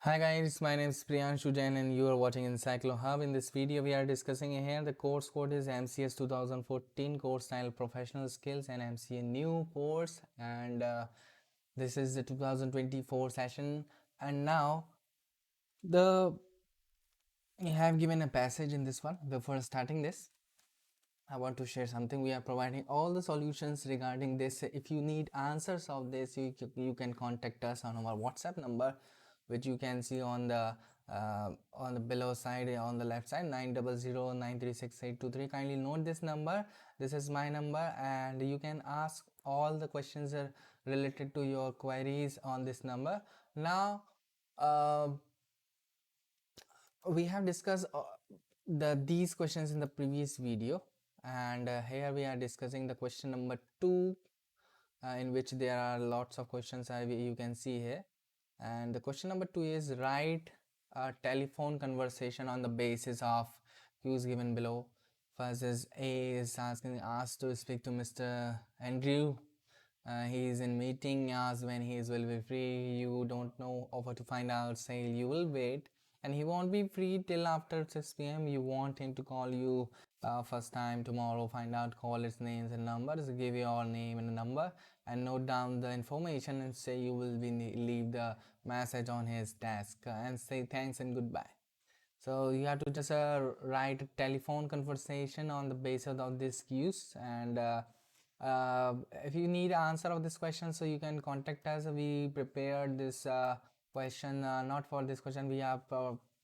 Hi guys, my name is Priyanshu Jain and you are watching Encyclo Hub. In this video we are discussing here the course code is MCS 2014 course style professional skills and MCA new course, and this is the 2024 session. And now the we have given a passage in this one. Before starting this, I want to share something. We are providing all the solutions regarding this. If you need answers of this, you can contact us on our WhatsApp number, which you can see on the below side, on the left side, 900936823. Kindly note this number. This is my number, and you can ask all the questions related to your queries on this number. Now, we have discussed these questions in the previous video, and here we are discussing the question number 2, in which there are lots of questions you can see here. And the question number 2 is write a telephone conversation on the basis of cues given below. First is A is asked to speak to Mr. Andrew. He is in meeting, asked when he will be free. You don't know, offer to find out, say you will wait, and he won't be free till after 6 p.m. You want him to call you first time tomorrow. Find out, call his names and numbers, give your name and number, and note down the information, and say you will be leave the message on his desk, and say thanks and goodbye. So you have to just write a telephone conversation on the basis of these cues. And if you need answer of this question, so you can contact us. We prepared this question, not for this question. We are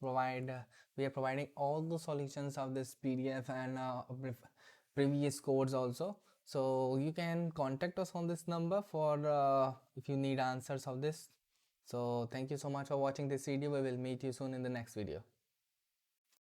providing all the solutions of this PDF and previous codes also. So you can contact us on this number for if you need answers of this. So thank you so much for watching this video. We will meet you soon in the next video.